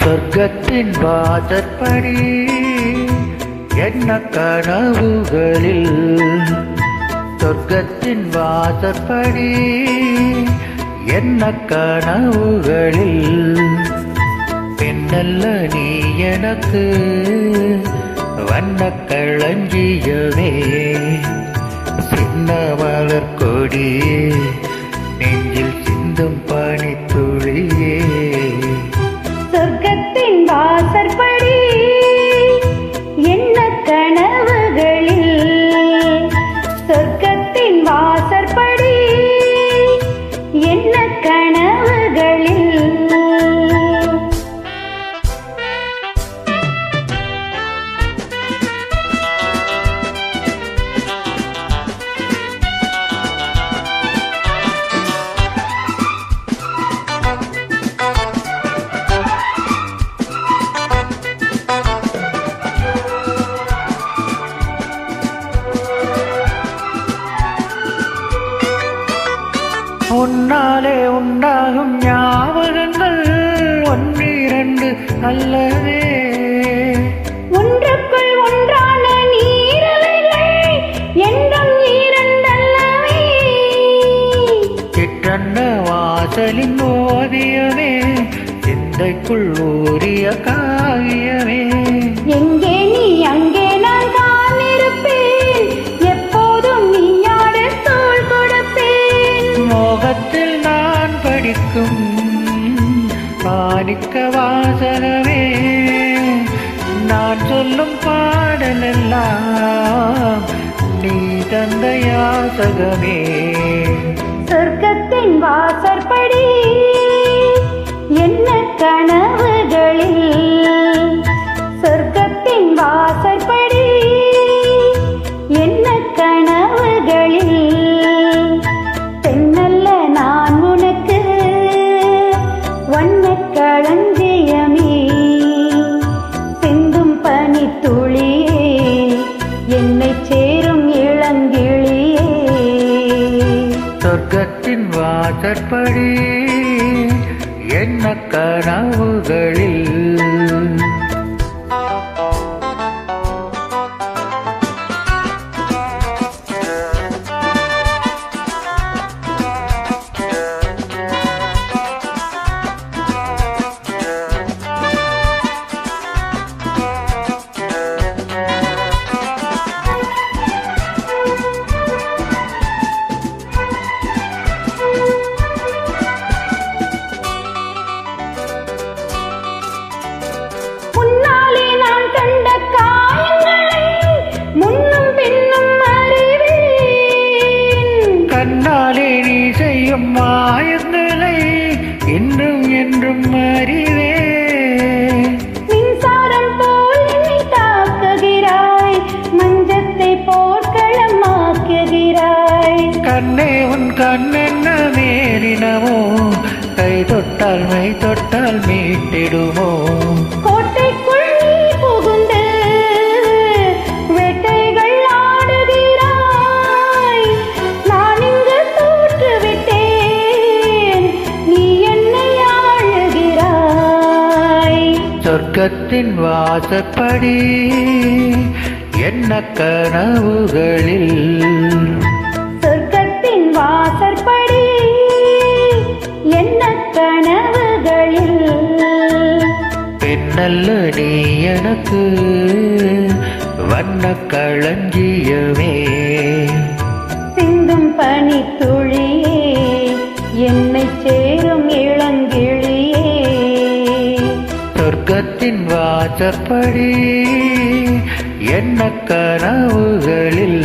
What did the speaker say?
சொர்க்கத்தின் வாசற்படி என்ன கனவுகளில், சொர்க்கத்தின் வாசற்படி என்ன கனவுகளில், பெண்ணல்ல நீ எனக்கு வண்ண களஞ்சியமே, சின்ன மலர் கொடியே, நெஞ்சில் சிந்தும் பனித்துளியே. சொர்க்கத்தின் வாசற்படி என்ன கனவுகளில், சொர்க்கத்தின் வாசற்படி என்ன கனவுகளில். உன்னாலே உண்டாகும் ஞாபகங்கள் ஒன்றிரண்டு அல்லவே, ஒன்றுக்குள் ஒன்றான நீரலைகள் என்றும் இரண்டல்லவே. சிற்றன்ன வாசலின் ஓவியமே, சிந்தைக்குள் ஊறிய காவியமே. எங்கே நீ அங்கே நான் தான் இருப்பேன், எப்போதும் நீ யார தோள் கொடுப்பேன். மோகத்தில் நான் படிக்கும் மாணிக்க வாசகமே, நான் சொல்லும் பாடலெல்லாம் நீ தந்த யாசகமே. சொர்க்கத்தின் வாசற்படி என்ன கனவுகளில், சொர்க்கத்தின் வாசற்படி என்ன கனவுகளில். பெண்ணல்ல நான் உனக்கு வண்ண களஞ்சியமே, சிந்தும் பனித்துளியே, என்னை சேரும் இளங்கிளியே. சொர்க்கத்தின் வாசற்படி என்ன கனவுகளில். கண்ணாலே நீ செய்யும் மாயங்களை இன்றும் என்றும் அறிவேன். மின்சாரம் போல் என்னை தாக்குகிறாய், மஞ்சத்தை போர்க்களமாக்குகிறாய். கண்ணே உன் கண்ணென்ன மேலினமோ, கை தொட்டால் மை தொட்டால் மீட்டிடுமோ. கோட்டைக்குள் நீ புகுந்து வேட்டைகள் ஆடுகிறாய், நான் இங்கு தோற்றுவிட்டேன், நீ என்னை ஆளுகிறாய். சொர்க்கத்தின் வாசற்படி என்ன கனவுகளில், சொர்க்கத்தின் வாசற்படி என்ன கனவுகளில். பெண்ணல்ல நீ எனக்கு வண்ண களஞ்சியமே, சிந்தும் பனித்துளியே, என்னை சேரும் இளங்கிளியே. சொர்க்கத்தின் வாசற்படி என்ன கனவுகளில்.